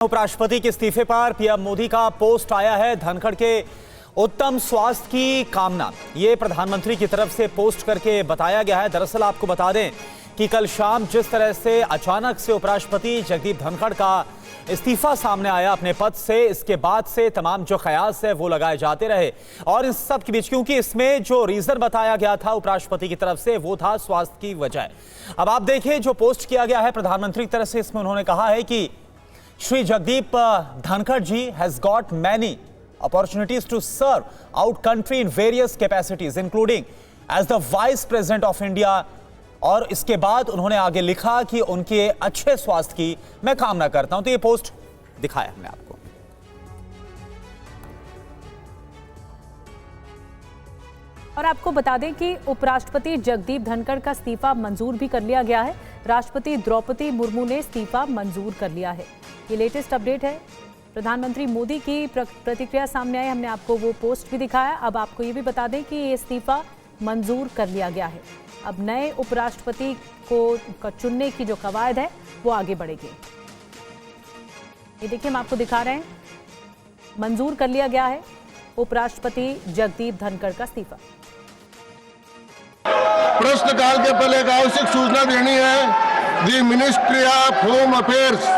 उपराष्ट्रपति के इस्तीफे पर पीएम मोदी का पोस्ट आया है। धनखड़ के उत्तम स्वास्थ्य की कामना, ये प्रधानमंत्री की तरफ से पोस्ट करके बताया गया है। दरअसल आपको बता दें कि कल शाम जिस तरह से अचानक से उपराष्ट्रपति जगदीप धनखड़ का इस्तीफा सामने आया अपने पद से, इसके बाद से तमाम जो कयास है वो लगाए जाते रहे। और इन सब के बीच क्योंकि इसमें जो रीजन बताया गया था उपराष्ट्रपति की तरफ से वो था स्वास्थ्य की वजह। अब आप देखिए जो पोस्ट किया गया है प्रधानमंत्री की तरफ से, इसमें उन्होंने कहा है कि Shri Jagdeep Dhankar ji has got many opportunities to serve our country in various capacities, including as the Vice President of India। और इसके बाद उन्होंने आगे लिखा कि उनके अच्छे स्वास्थ्य की मैं कामना करता हूं। तो ये पोस्ट दिखाया हमने आपको। और आपको बता दें कि उपराष्ट्रपति जगदीप धनखड़ का इस्तीफा मंजूर भी कर लिया गया है। राष्ट्रपति द्रौपदी मुर्मू ने इस्तीफा मंजूर कर लिया है। ये लेटेस्ट अपडेट है। प्रधानमंत्री मोदी की प्रतिक्रिया सामने आई, हमने आपको वो पोस्ट भी दिखाया। अब आपको ये भी बता दें कि ये इस्तीफा मंजूर कर लिया गया है। अब नए उपराष्ट्रपति को चुनने की जो कवायद है वो आगे बढ़ेगी। ये देखिए हम आपको दिखा रहे हैं, मंजूर कर लिया गया है उपराष्ट्रपति जगदीप धनखड़ का इस्तीफा। प्रश्नकाल के पहले एक आवश्यक सूचना देनी है। दी ministry of home affairs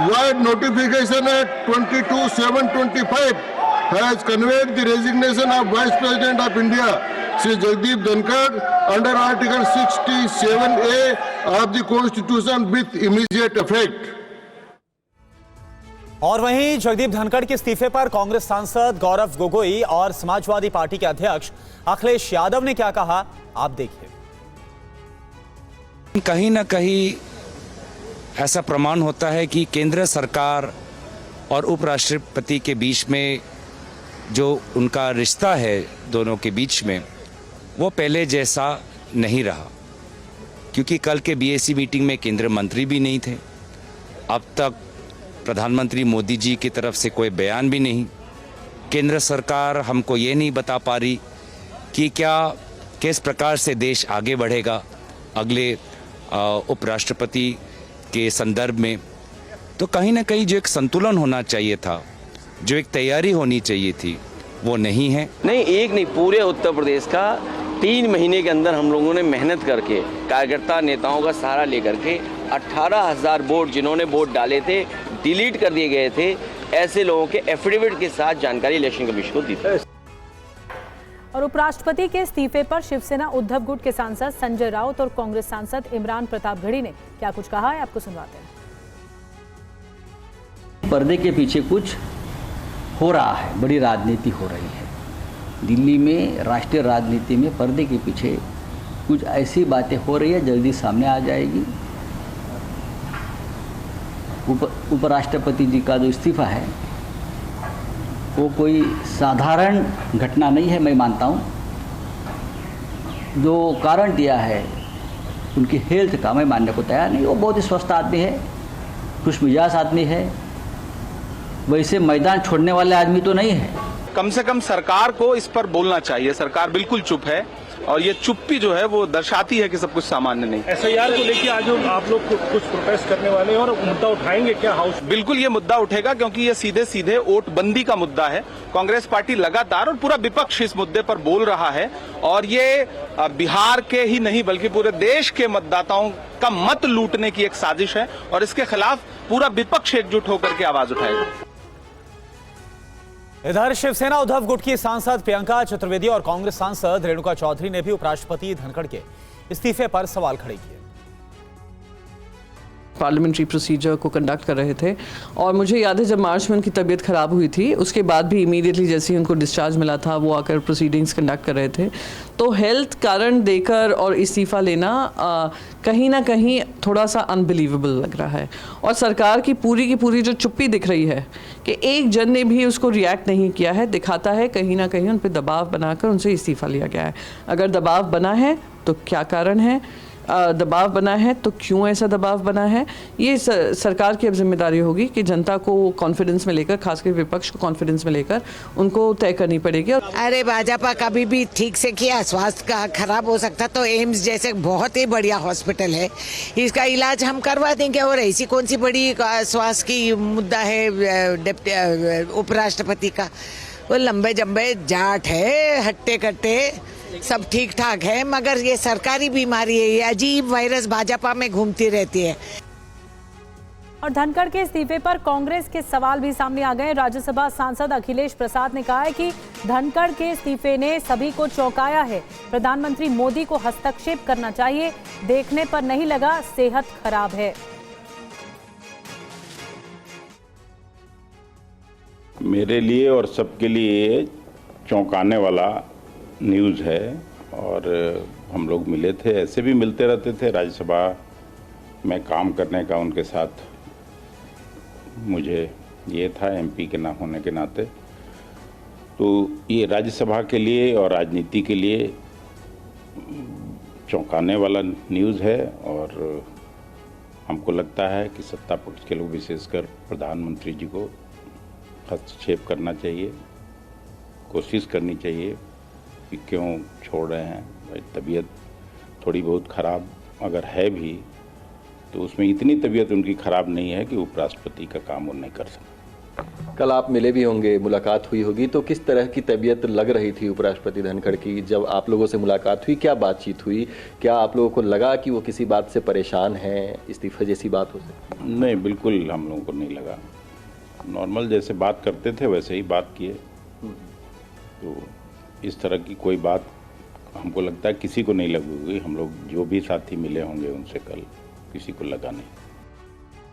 wide notification eight 22/7/25 has conveyed the resignation of Vice President of India, Shri Jagdeep Dhankar, under Article 67A of the Constitution with immediate effect। और वहीं जगदीप धनखड़ के इस्तीफे पर कांग्रेस सांसद गौरव गोगोई और समाजवादी पार्टी के अध्यक्ष अखिलेश यादव ने क्या कहा, आप देखिए। कहीं ना कहीं ऐसा प्रमाण होता है कि केंद्र सरकार और उपराष्ट्रपति के बीच में जो उनका रिश्ता है दोनों के बीच में, वो पहले जैसा नहीं रहा। क्योंकि कल के बीएसी मीटिंग में केंद्रीय मंत्री भी नहीं थे। अब तक प्रधानमंत्री मोदी जी की तरफ से कोई बयान भी नहीं। केंद्र सरकार हमको ये नहीं बता पा रही कि किस प्रकार से देश आगे बढ़ेगा अगले उपराष्ट्रपति के संदर्भ में। तो कहीं ना कहीं जो एक संतुलन होना चाहिए था, जो एक तैयारी होनी चाहिए थी, वो नहीं है। नहीं, एक नहीं, पूरे उत्तर प्रदेश का 3 महीने के अंदर हम लोगों ने मेहनत करके कार्यकर्ता नेताओं का सहारा लेकर के 18,000 वोट जिन्होंने वोट डाले थे डिलीट कर दिए गए थे, ऐसे लोगों के एफिडेविट के साथ जानकारी इलेक्शन कमीशन को दी थी। और उपराष्ट्रपति के इस्तीफे पर शिवसेना उद्धव गुट के सांसद संजय राउत और कांग्रेस सांसद इमरान प्रतापगढ़ी ने क्या कुछ कहा है, आपको सुनवाते हैं। पर्दे के पीछे कुछ हो रहा है, बड़ी राजनीति हो रही है दिल्ली में। राष्ट्रीय राजनीति में पर्दे के पीछे कुछ ऐसी बातें हो रही है, जल्दी सामने आ जाएगी। उपराष्ट्रपति जी का जो इस्तीफा है वो कोई साधारण घटना नहीं है, मैं मानता हूँ। जो कारण दिया है उनकी हेल्थ का, मैं मानने को तैयार नहीं। वो बहुत ही स्वस्थ आदमी है, खुशमिजाज आदमी है, वैसे मैदान छोड़ने वाले आदमी तो नहीं है। कम से कम सरकार को इस पर बोलना चाहिए। सरकार बिल्कुल चुप है और ये चुप्पी जो है वो दर्शाती है कि सब कुछ सामान्य नहीं। एसआईआर को लेकर आज आप लोग कुछ प्रोटेस्ट करने वाले हैं और मुद्दा उठाएंगे क्या हाउस? बिल्कुल ये मुद्दा उठेगा, क्योंकि ये सीधे सीधे वोटबंदी का मुद्दा है। कांग्रेस पार्टी लगातार और पूरा विपक्ष इस मुद्दे पर बोल रहा है और ये बिहार के ही नहीं बल्कि पूरे देश के मतदाताओं का मत लूटने की एक साजिश है और इसके खिलाफ पूरा विपक्ष एकजुट होकर के आवाज उठाएगा। इधर शिवसेना उद्धव गुट की सांसद प्रियंका चतुर्वेदी और कांग्रेस सांसद रेणुका चौधरी ने भी उपराष्ट्रपति धनखड़ के इस्तीफे पर सवाल खड़े किए। पार्लियामेंट्री प्रोसीजर को कंडक्ट कर रहे थे और मुझे याद है जब मार्च में उनकी तबीयत ख़राब हुई थी, उसके बाद भी इमीडिएटली जैसे ही उनको डिस्चार्ज मिला था वो आकर प्रोसीडिंग्स कंडक्ट कर रहे थे। तो हेल्थ कारण देकर और इस्तीफ़ा लेना कहीं ना कहीं थोड़ा सा अनबिलीवेबल लग रहा है। और सरकार की पूरी जो चुप्पी दिख रही है कि एक जन ने भी उसको रिएक्ट नहीं किया है, दिखाता है कहीं ना कहीं उन पर दबाव बनाकर उनसे इस्तीफ़ा लिया गया है। अगर दबाव बना है तो क्या कारण है, दबाव बना है, तो क्यों ऐसा दबाव बना है, ये सरकार की अब जिम्मेदारी होगी कि जनता को कॉन्फिडेंस में लेकर, खासकर विपक्ष को कॉन्फिडेंस में लेकर उनको तय करनी पड़ेगी। अरे भाजपा कभी भी ठीक से किया, स्वास्थ्य का खराब हो सकता तो एम्स जैसे बहुत ही बढ़िया हॉस्पिटल है, इसका इलाज हम करवा देंगे। और ऐसी कौन सी बड़ी स्वास्थ्य की मुद्दा है उपराष्ट्रपति का? वो लंबे जंबे जाट है, हट्टे कट्टे सब ठीक ठाक है, मगर ये सरकारी बीमारी है, ये अजीब वायरस भाजपा में घूमती रहती है। और धनखड़ के इस्तीफे पर कांग्रेस के सवाल भी सामने आ गए। राज्यसभा सांसद अखिलेश प्रसाद ने कहा है कि धनखड़ के इस्तीफे ने सभी को चौंकाया है। प्रधानमंत्री मोदी को हस्तक्षेप करना चाहिए, देखने पर नहीं लगा सेहत खराब है। मेरे लिए और सबके लिए चौंकाने वाला न्यूज़ है। और हम लोग मिले थे, ऐसे भी मिलते रहते थे, राज्यसभा में काम करने का उनके साथ मुझे ये था, एमपी के ना होने के नाते। तो ये राज्यसभा के लिए और राजनीति के लिए चौंकाने वाला न्यूज़ है। और हमको लगता है कि सत्ता पक्ष के लोग, विशेषकर प्रधानमंत्री जी को हस्तक्षेप करना चाहिए, कोशिश करनी चाहिए कि क्यों छोड़ रहे हैं। भाई तबीयत थोड़ी बहुत ख़राब अगर है भी तो उसमें इतनी तबीयत उनकी ख़राब नहीं है कि उपराष्ट्रपति का काम वो नहीं कर सकते। कल आप मिले भी होंगे, मुलाकात हुई होगी, तो किस तरह की तबीयत लग रही थी उपराष्ट्रपति धनखड़ की? जब आप लोगों से मुलाकात हुई, क्या बातचीत हुई? क्या आप लोगों को लगा कि वो किसी बात से परेशान हैं, इस्तीफे जैसी बात हो सकती? नहीं, बिल्कुल हम लोगों को नहीं लगा। नॉर्मल जैसे बात करते थे वैसे ही बात किए। तो इस तरह की कोई बात हमको लगता है किसी को नहीं लगी होगी। हम लोग जो भी साथी मिले होंगे उनसे कल, किसी को लगा नहीं।